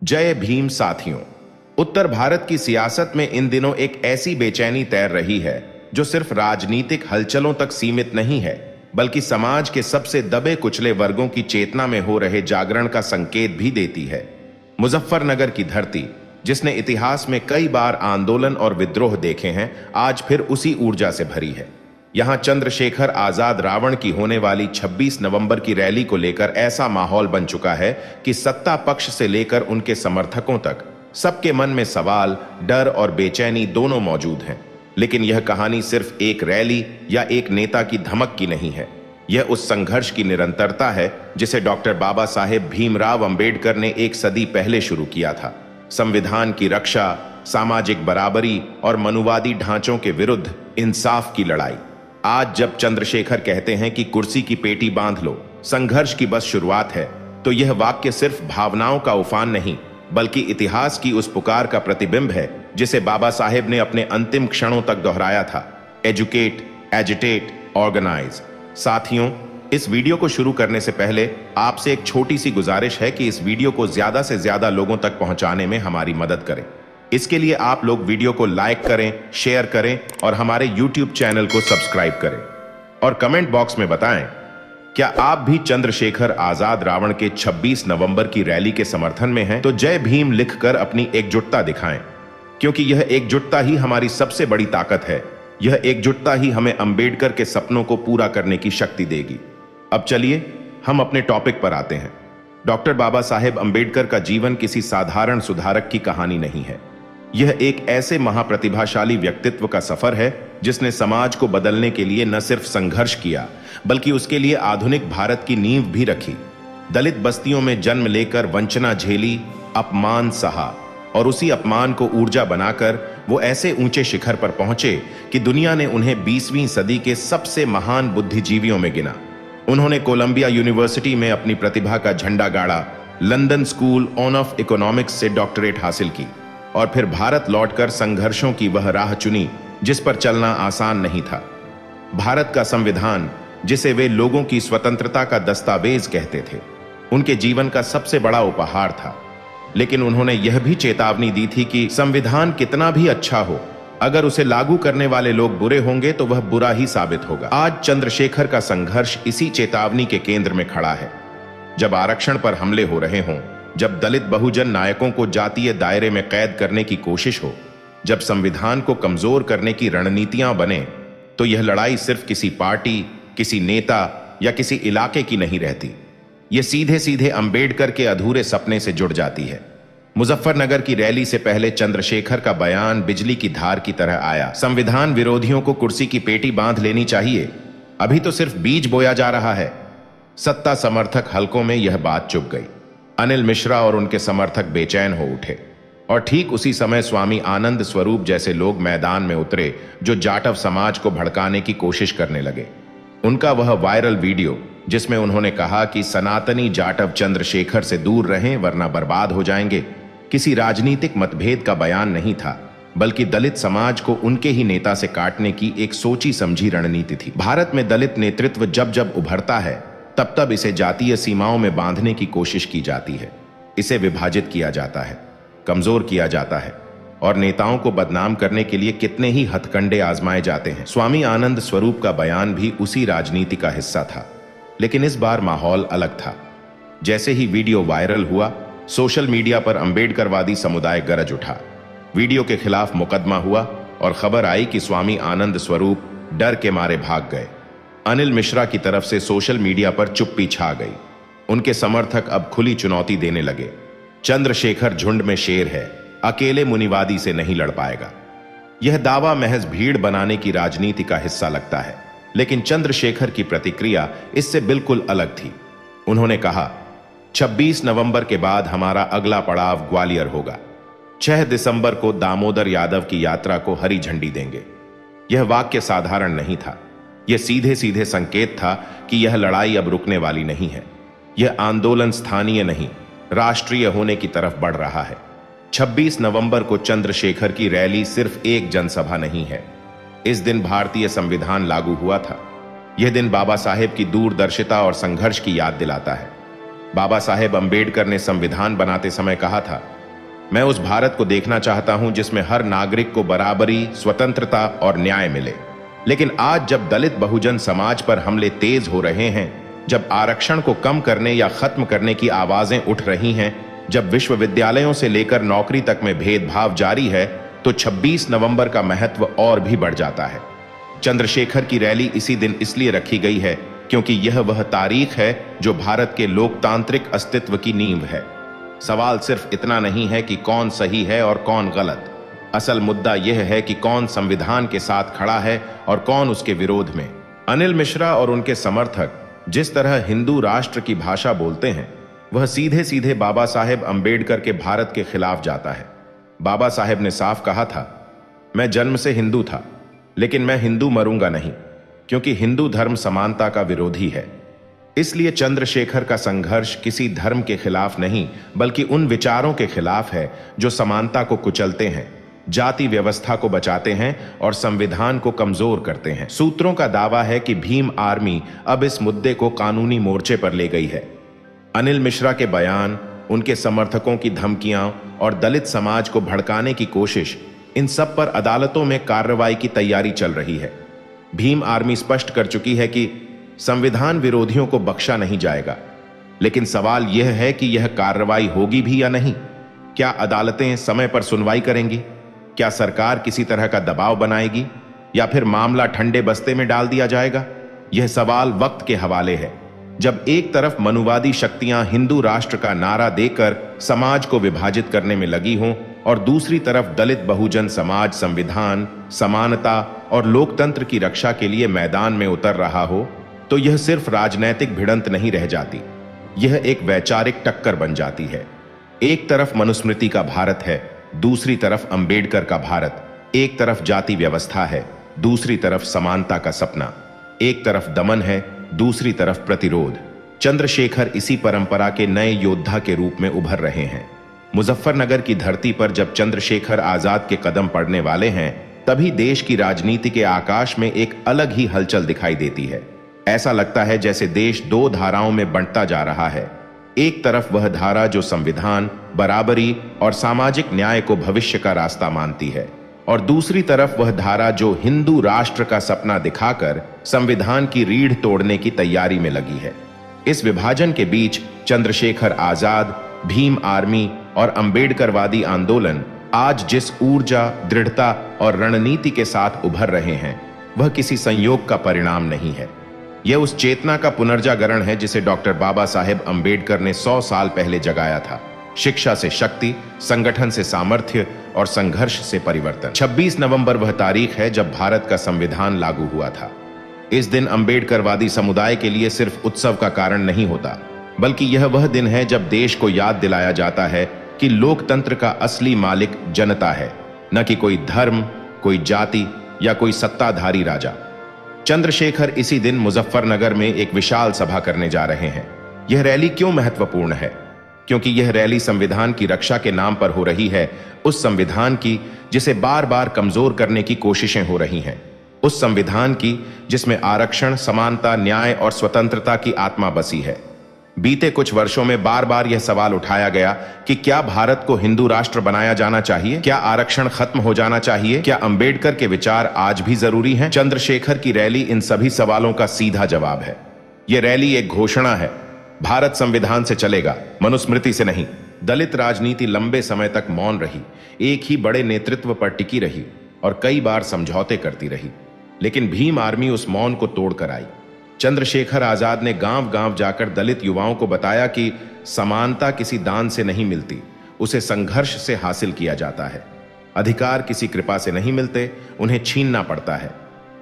जय भीम साथियों। उत्तर भारत की सियासत में इन दिनों एक ऐसी बेचैनी तैर रही है जो सिर्फ राजनीतिक हलचलों तक सीमित नहीं है, बल्कि समाज के सबसे दबे कुचले वर्गों की चेतना में हो रहे जागरण का संकेत भी देती है। मुजफ्फरनगर की धरती, जिसने इतिहास में कई बार आंदोलन और विद्रोह देखे हैं, आज फिर उसी ऊर्जा से भरी है। यहां चंद्रशेखर आजाद रावण की होने वाली 26 नवंबर की रैली को लेकर ऐसा माहौल बन चुका है कि सत्ता पक्ष से लेकर उनके समर्थकों तक सबके मन में सवाल, डर और बेचैनी दोनों मौजूद हैं। लेकिन यह कहानी सिर्फ एक रैली या एक नेता की धमक की नहीं है। यह उस संघर्ष की निरंतरता है जिसे डॉक्टर बाबा साहेब भीमराव अंबेडकर ने एक सदी पहले शुरू किया था। संविधान की रक्षा, सामाजिक बराबरी और मनुवादी ढांचों के विरुद्ध इंसाफ की लड़ाई। आज जब चंद्रशेखर कहते हैं कि कुर्सी की पेटी बांध लो, संघर्ष की बस शुरुआत है, तो यह वाक्य सिर्फ भावनाओं का उफान नहीं, बल्कि इतिहास की उस पुकार का प्रतिबिंब है जिसे बाबा साहेब ने अपने अंतिम क्षणों तक दोहराया था। Educate, agitate, organise. साथियों, इस वीडियो को शुरू करने से पहले आपसे एक छोटी सी गुजारिश है कि इस वीडियो को ज्यादा से ज्यादा लोगों तक पहुंचाने में हमारी मदद करें। इसके लिए आप लोग वीडियो को लाइक करें, शेयर करें और हमारे YouTube चैनल को सब्सक्राइब करें। और कमेंट बॉक्स में बताएं, क्या आप भी चंद्रशेखर आजाद रावण के 26 नवंबर की रैली के समर्थन में हैं? तो जय भीम लिखकर अपनी एकजुटता दिखाएं, क्योंकि यह एकजुटता ही हमारी सबसे बड़ी ताकत है। यह एकजुटता ही हमें अंबेडकर के सपनों को पूरा करने की शक्ति देगी। अब चलिए हम अपने टॉपिक पर आते हैं। डॉक्टर बाबा साहेब अंबेडकर का जीवन किसी साधारण सुधारक की कहानी नहीं है। यह एक ऐसे महाप्रतिभाशाली व्यक्तित्व का सफर है जिसने समाज को बदलने के लिए न सिर्फ संघर्ष किया, बल्कि उसके लिए आधुनिक भारत की नींव भी रखी। दलित बस्तियों में जन्म लेकर वंचना झेली, अपमान सहा और उसी अपमान को ऊर्जा बनाकर वो ऐसे ऊंचे शिखर पर पहुंचे कि दुनिया ने उन्हें 20वीं सदी के सबसे महान बुद्धिजीवियों में गिना। उन्होंने कोलंबिया यूनिवर्सिटी में अपनी प्रतिभा का झंडा गाड़ा, लंदन स्कूल ऑफ इकोनॉमिक्स से डॉक्टरेट हासिल की और फिर भारत लौटकर संघर्षों की वह राह चुनी जिस पर चलना आसान नहीं था। भारत का संविधान, जिसे वे लोगों की स्वतंत्रता का दस्तावेज कहते थे, उनके जीवन का सबसे बड़ा उपहार था। लेकिन उन्होंने यह भी चेतावनी दी थी कि संविधान कितना भी अच्छा हो, अगर उसे लागू करने वाले लोग बुरे होंगे तो वह बुरा ही साबित होगा। आज चंद्रशेखर का संघर्ष इसी चेतावनी के केंद्र में खड़ा है। जब आरक्षण पर हमले हो रहे हों, जब दलित बहुजन नायकों को जातीय दायरे में कैद करने की कोशिश हो, जब संविधान को कमजोर करने की रणनीतियां बने, तो यह लड़ाई सिर्फ किसी पार्टी, किसी नेता या किसी इलाके की नहीं रहती। यह सीधे सीधे अंबेडकर के अधूरे सपने से जुड़ जाती है। मुजफ्फरनगर की रैली से पहले चंद्रशेखर का बयान बिजली की धार की तरह आया। संविधान विरोधियों को कुर्सी की पेटी बांध लेनी चाहिए, अभी तो सिर्फ बीज बोया जा रहा है। सत्ता समर्थक हलकों में यह बात चुभ गई। अनिल मिश्रा और उनके समर्थक बेचैन हो उठे और ठीक उसी समय स्वामी आनंद स्वरूप जैसे लोग मैदान में उतरे जो जाटव समाज को भड़काने की कोशिश करने लगे। उनका वह वायरल वीडियो जिसमें उन्होंने कहा कि सनातनी जाटव चंद्रशेखर से दूर रहें वरना बर्बाद हो जाएंगे, किसी राजनीतिक मतभेद का बयान नहीं था, बल्कि दलित समाज को उनके ही नेता से काटने की एक सोची समझी रणनीति थी। भारत में दलित नेतृत्व जब जब उभरता है, तब तब इसे जातीय सीमाओं में बांधने की कोशिश की जाती है। इसे विभाजित किया जाता है, कमजोर किया जाता है और नेताओं को बदनाम करने के लिए कितने ही हथकंडे आजमाए जाते हैं। स्वामी आनंद स्वरूप का बयान भी उसी राजनीति का हिस्सा था, लेकिन इस बार माहौल अलग था। जैसे ही वीडियो वायरल हुआ, सोशल मीडिया पर अंबेडकरवादी समुदाय गरज उठा। वीडियो के खिलाफ मुकदमा हुआ और खबर आई कि स्वामी आनंद स्वरूप डर के मारे भाग गए। अनिल मिश्रा की तरफ से सोशल मीडिया पर चुप्पी छा गई। उनके समर्थक अब खुली चुनौती देने लगे। चंद्रशेखर झुंड में शेर है, अकेले मुनिवादी से नहीं लड़ पाएगा। यह दावा महज भीड़ बनाने की राजनीति का हिस्सा लगता है, लेकिन चंद्रशेखर की प्रतिक्रिया इससे बिल्कुल अलग थी। उन्होंने कहा, 26 नवंबर के बाद हमारा अगला पड़ाव ग्वालियर होगा। 6 दिसंबर को दामोदर यादव की यात्रा को हरी झंडी देंगे। यह वाक्य साधारण नहीं था, यह सीधे सीधे संकेत था कि यह लड़ाई अब रुकने वाली नहीं है। यह आंदोलन स्थानीय नहीं, राष्ट्रीय होने की तरफ बढ़ रहा है। 26 नवंबर को चंद्रशेखर की रैली सिर्फ एक जनसभा नहीं है। इस दिन भारतीय संविधान लागू हुआ था। यह दिन बाबा साहेब की दूरदर्शिता और संघर्ष की याद दिलाता है। बाबा साहेब अंबेडकर ने संविधान बनाते समय कहा था, मैं उस भारत को देखना चाहता हूं जिसमें हर नागरिक को बराबरी, स्वतंत्रता और न्याय मिले। लेकिन आज जब दलित बहुजन समाज पर हमले तेज हो रहे हैं, जब आरक्षण को कम करने या खत्म करने की आवाजें उठ रही हैं, जब विश्वविद्यालयों से लेकर नौकरी तक में भेदभाव जारी है, तो 26 नवंबर का महत्व और भी बढ़ जाता है। चंद्रशेखर की रैली इसी दिन इसलिए रखी गई है क्योंकि यह वह तारीख है जो भारत के लोकतांत्रिक अस्तित्व की नींव है। सवाल सिर्फ इतना नहीं है कि कौन सही है और कौन गलत। असल मुद्दा यह है कि कौन संविधान के साथ खड़ा है और कौन उसके विरोध में। अनिल मिश्रा और उनके समर्थक जिस तरह हिंदू राष्ट्र की भाषा बोलते हैं, वह सीधे सीधे बाबा साहेब अंबेडकर के भारत के खिलाफ जाता है। बाबा साहेब ने साफ कहा था, मैं जन्म से हिंदू था, लेकिन मैं हिंदू मरूंगा नहीं, क्योंकि हिंदू धर्म समानता का विरोधी है। इसलिए चंद्रशेखर का संघर्ष किसी धर्म के खिलाफ नहीं, बल्कि उन विचारों के खिलाफ है जो समानता को कुचलते हैं, जाति व्यवस्था को बचाते हैं और संविधान को कमजोर करते हैं। सूत्रों का दावा है कि भीम आर्मी अब इस मुद्दे को कानूनी मोर्चे पर ले गई है। अनिल मिश्रा के बयान, उनके समर्थकों की धमकियां और दलित समाज को भड़काने की कोशिश, इन सब पर अदालतों में कार्रवाई की तैयारी चल रही है। भीम आर्मी स्पष्ट कर चुकी है कि संविधान विरोधियों को बख्शा नहीं जाएगा। लेकिन सवाल यह है कि यह कार्रवाई होगी भी या नहीं। क्या अदालतें समय पर सुनवाई करेंगी? क्या सरकार किसी तरह का दबाव बनाएगी या फिर मामला ठंडे बस्ते में डाल दिया जाएगा? यह सवाल वक्त के हवाले है। जब एक तरफ मनुवादी शक्तियां हिंदू राष्ट्र का नारा देकर समाज को विभाजित करने में लगी हों और दूसरी तरफ दलित बहुजन समाज संविधान, समानता और लोकतंत्र की रक्षा के लिए मैदान में उतर रहा हो, तो यह सिर्फ राजनैतिक भिड़ंत नहीं रह जाती, यह एक वैचारिक टक्कर बन जाती है। एक तरफ मनुस्मृति का भारत है, दूसरी तरफ अंबेडकर का भारत। एक तरफ जाति व्यवस्था है, दूसरी तरफ समानता का सपना। एक तरफ दमन है, दूसरी तरफ प्रतिरोध। चंद्रशेखर इसी परंपरा के नए योद्धा के रूप में उभर रहे हैं। मुजफ्फरनगर की धरती पर जब चंद्रशेखर आजाद के कदम पड़ने वाले हैं, तभी देश की राजनीति के आकाश में एक अलग ही हलचल दिखाई देती है। ऐसा लगता है जैसे देश दो धाराओं में बंटता जा रहा है। एक तरफ वह धारा जो संविधान, बराबरी और सामाजिक न्याय को भविष्य का रास्ता मानती है, और दूसरी तरफ वह धारा जो हिंदू राष्ट्र का सपना दिखाकर संविधान की रीढ़ तोड़ने की तैयारी में लगी है। इस विभाजन के बीच चंद्रशेखर आजाद, भीम आर्मी और अंबेडकरवादी आंदोलन आज जिस ऊर्जा, दृढ़ता और रणनीति के साथ उभर रहे हैं, वह किसी संयोग का परिणाम नहीं है। यह उस चेतना का पुनर्जागरण है जिसे डॉक्टर बाबा साहेब अंबेडकर ने 100 साल पहले जगाया था। शिक्षा से शक्ति, संगठन से सामर्थ्य और संघर्ष से परिवर्तन। 26 नवंबर वह तारीख है जब भारत का संविधान लागू हुआ था। इस दिन अंबेडकरवादी समुदाय के लिए सिर्फ उत्सव का कारण नहीं होता, बल्कि यह वह दिन है जब देश को याद दिलाया जाता है कि लोकतंत्र का असली मालिक जनता है, न कि कोई धर्म, कोई जाति या कोई सत्ताधारी राजा। चंद्रशेखर इसी दिन मुजफ्फरनगर में एक विशाल सभा करने जा रहे हैं। यह रैली क्यों महत्वपूर्ण है? क्योंकि यह रैली संविधान की रक्षा के नाम पर हो रही है, उस संविधान की जिसे बार बार कमजोर करने की कोशिशें हो रही हैं, उस संविधान की जिसमें आरक्षण, समानता, न्याय और स्वतंत्रता की आत्मा बसी है। बीते कुछ वर्षों में बार बार यह सवाल उठाया गया कि क्या भारत को हिंदू राष्ट्र बनाया जाना चाहिए? क्या आरक्षण खत्म हो जाना चाहिए? क्या अंबेडकर के विचार आज भी जरूरी हैं? चंद्रशेखर की रैली इन सभी सवालों का सीधा जवाब है। यह रैली एक घोषणा है, भारत संविधान से चलेगा, मनुस्मृति से नहीं। दलित राजनीति लंबे समय तक मौन रही, एक ही बड़े नेतृत्व पर टिकी रही और कई बार समझौते करती रही, लेकिन भीम आर्मी उस मौन को तोड़कर आई। चंद्रशेखर आजाद ने गांव-गांव जाकर दलित युवाओं को बताया कि समानता किसी दान से नहीं मिलती, उसे संघर्ष से हासिल किया जाता है। अधिकार किसी कृपा से नहीं मिलते, उन्हें छीनना पड़ता है।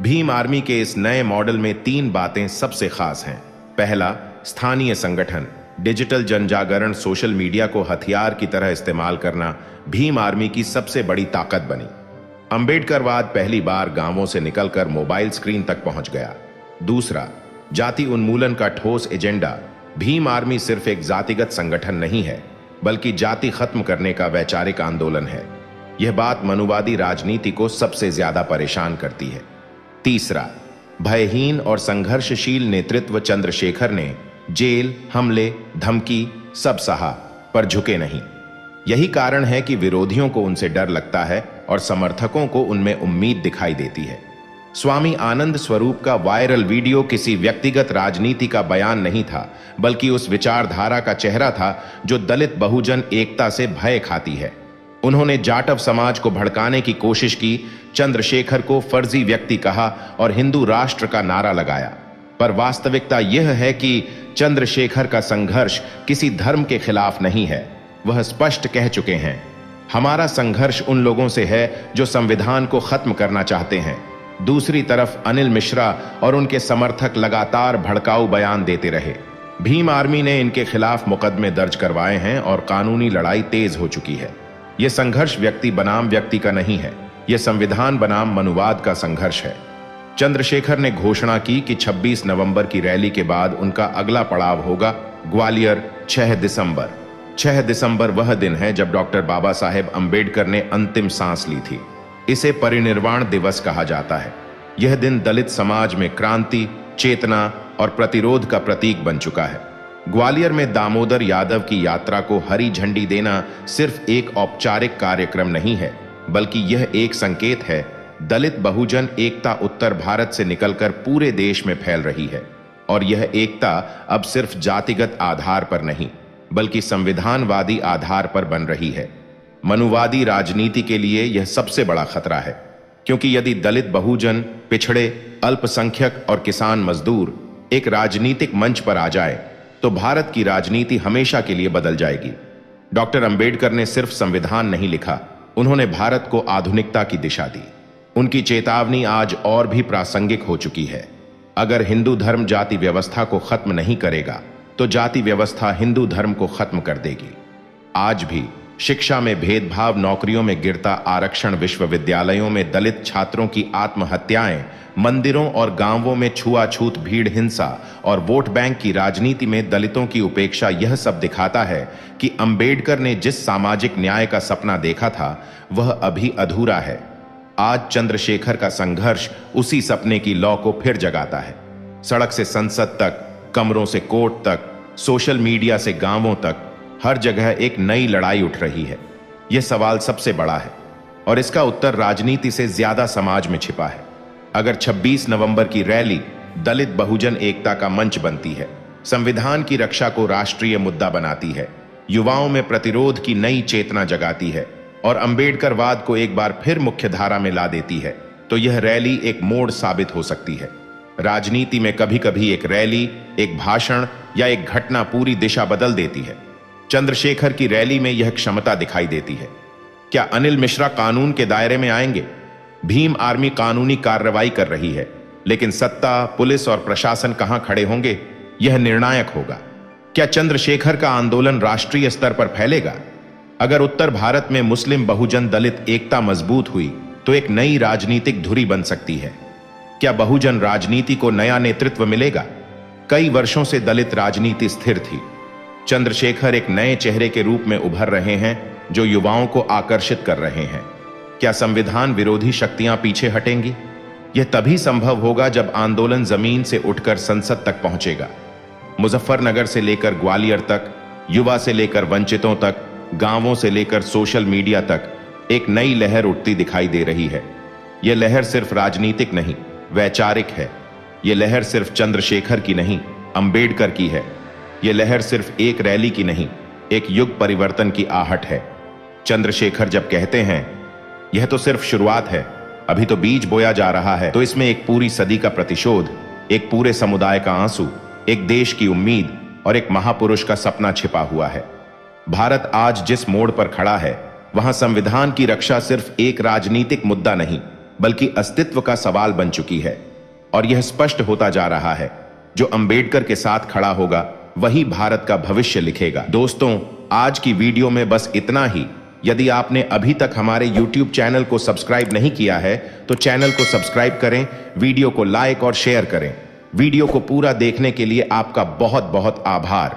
भीम आर्मी के इस नए मॉडल में 3 बातें सबसे खास हैं। पहला, स्थानीय संगठन, डिजिटल जनजागरण, सोशल मीडिया को हथियार की तरह इस्तेमाल करना भीम आर्मी की सबसे बड़ी ताकत बनी। अंबेडकरवाद पहली बार गांवों से निकलकर मोबाइल स्क्रीन तक पहुंच गया। दूसरा, जाति उन्मूलन का ठोस एजेंडा। भीम आर्मी सिर्फ एक जातिगत संगठन नहीं है, बल्कि जाति खत्म करने का वैचारिक आंदोलन है। यह बात मनुवादी राजनीति को सबसे ज्यादा परेशान करती है। तीसरा, भयहीन और संघर्षशील नेतृत्व। चंद्रशेखर ने जेल, हमले, धमकी सब सहा, पर झुके नहीं। यही कारण है कि विरोधियों को उनसे डर लगता है और समर्थकों को उनमें उम्मीद दिखाई देती है। स्वामी आनंद स्वरूप का वायरल वीडियो किसी व्यक्तिगत राजनीति का बयान नहीं था, बल्कि उस विचारधारा का चेहरा था जो दलित बहुजन एकता से भय खाती है। उन्होंने जाटव समाज को भड़काने की कोशिश की, चंद्रशेखर को फर्जी व्यक्ति कहा और हिंदू राष्ट्र का नारा लगाया। पर वास्तविकता यह है कि चंद्रशेखर का संघर्ष किसी धर्म के खिलाफ नहीं है। वह स्पष्ट कह चुके हैं, हमारा संघर्ष उन लोगों से है जो संविधान को खत्म करना चाहते हैं। दूसरी तरफ अनिल मिश्रा और उनके समर्थक लगातार भड़काऊ बयान देते रहे। भीम आर्मी ने इनके खिलाफ मुकदमे दर्ज करवाए हैं और कानूनी लड़ाई तेज हो चुकी है। यह संघर्ष व्यक्ति बनाम व्यक्ति का नहीं है, यह संविधान बनाम मनुवाद का संघर्ष है। चंद्रशेखर ने घोषणा की कि 26 नवंबर की रैली के बाद उनका अगला पड़ाव होगा ग्वालियर 6 दिसंबर। 6 दिसंबर वह दिन है जब डॉक्टर बाबा साहेब अंबेडकर ने अंतिम सांस ली थी। इसे परिनिर्वाण दिवस कहा जाता है। यह दिन दलित समाज में क्रांति, चेतना और प्रतिरोध का प्रतीक बन चुका है। ग्वालियर में दामोदर यादव की यात्रा को हरी झंडी देना सिर्फ एक औपचारिक कार्यक्रम नहीं है, बल्कि यह एक संकेत है दलित बहुजन एकता उत्तर भारत से निकलकर पूरे देश में फैल रही है। और यह एकता अब सिर्फ जातिगत आधार पर नहीं, बल्कि संविधानवादी आधार पर बन रही है। मनुवादी राजनीति के लिए यह सबसे बड़ा खतरा है, क्योंकि यदि दलित बहुजन, पिछड़े, अल्पसंख्यक और किसान मजदूर एक राजनीतिक मंच पर आ जाए तो भारत की राजनीति हमेशा के लिए बदल जाएगी। डॉक्टर अंबेडकर ने सिर्फ संविधान नहीं लिखा, उन्होंने भारत को आधुनिकता की दिशा दी। उनकी चेतावनी आज और भी प्रासंगिक हो चुकी है। अगर हिंदू धर्म जाति व्यवस्था को खत्म नहीं करेगा तो जाति व्यवस्था हिंदू धर्म को खत्म कर देगी। आज भी शिक्षा में भेदभाव, नौकरियों में गिरता आरक्षण, विश्वविद्यालयों में दलित छात्रों की आत्महत्याएं, मंदिरों और गांवों में छुआछूत, भीड़ हिंसा और वोट बैंक की राजनीति में दलितों की उपेक्षा, यह सब दिखाता है कि अंबेडकर ने जिस सामाजिक न्याय का सपना देखा था वह अभी अधूरा है। आज चंद्रशेखर का संघर्ष उसी सपने की लौ को फिर जगाता है। सड़क से संसद तक, कमरों से कोर्ट तक, सोशल मीडिया से गांवों तक, हर जगह एक नई लड़ाई उठ रही है। यह सवाल सबसे बड़ा है और इसका उत्तर राजनीति से ज्यादा समाज में छिपा है। अगर 26 नवंबर की रैली दलित बहुजन एकता का मंच बनती है, संविधान की रक्षा को राष्ट्रीय मुद्दा बनाती है, युवाओं में प्रतिरोध की नई चेतना जगाती है और अंबेडकरवाद को एक बार फिर मुख्य धारा में ला देती है, तो यह रैली एक मोड़ साबित हो सकती है। राजनीति में कभी कभी एक रैली, एक भाषण या एक घटना पूरी दिशा बदल देती है। चंद्रशेखर की रैली में यह क्षमता दिखाई देती है। क्या अनिल मिश्रा कानून के दायरे में आएंगे? भीम आर्मी कानूनी कार्रवाई कर रही है, लेकिन सत्ता, पुलिस और प्रशासन कहां खड़े होंगे, यह निर्णायक होगा। क्या चंद्रशेखर का आंदोलन राष्ट्रीय स्तर पर फैलेगा? अगर उत्तर भारत में मुस्लिम बहुजन दलित एकता मजबूत हुई तो एक नई राजनीतिक धुरी बन सकती है। क्या बहुजन राजनीति को नया नेतृत्व मिलेगा? कई वर्षों से दलित राजनीति स्थिर थी। चंद्रशेखर एक नए चेहरे के रूप में उभर रहे हैं जो युवाओं को आकर्षित कर रहे हैं। क्या संविधान विरोधी शक्तियां पीछे हटेंगी? यह तभी संभव होगा जब आंदोलन जमीन से उठकर संसद तक पहुंचेगा। मुजफ्फरनगर से लेकर ग्वालियर तक, युवा से लेकर वंचितों तक, गांवों से लेकर सोशल मीडिया तक एक नई लहर उठती दिखाई दे रही है। यह लहर सिर्फ राजनीतिक नहीं, वैचारिक है। यह लहर सिर्फ चंद्रशेखर की नहीं, अंबेडकर की है। यह लहर सिर्फ एक रैली की नहीं, एक युग परिवर्तन की आहट है। चंद्रशेखर जब कहते हैं यह तो सिर्फ शुरुआत है, अभी तो बीज बोया जा रहा है, तो इसमें एक पूरी सदी का प्रतिशोध, एक पूरे समुदाय का आंसू, एक देश की उम्मीद और एक महापुरुष का सपना छिपा हुआ है। भारत आज जिस मोड़ पर खड़ा है, वहां संविधान की रक्षा सिर्फ एक राजनीतिक मुद्दा नहीं, बल्कि अस्तित्व का सवाल बन चुकी है। और यह स्पष्ट होता जा रहा है, जो अंबेडकर के साथ खड़ा होगा वही भारत का भविष्य लिखेगा। दोस्तों, आज की वीडियो में बस इतना ही। यदि आपने अभी तक हमारे YouTube चैनल को सब्सक्राइब नहीं किया है तो चैनल को सब्सक्राइब करें, वीडियो को लाइक और शेयर करें। वीडियो को पूरा देखने के लिए आपका बहुत बहुत आभार।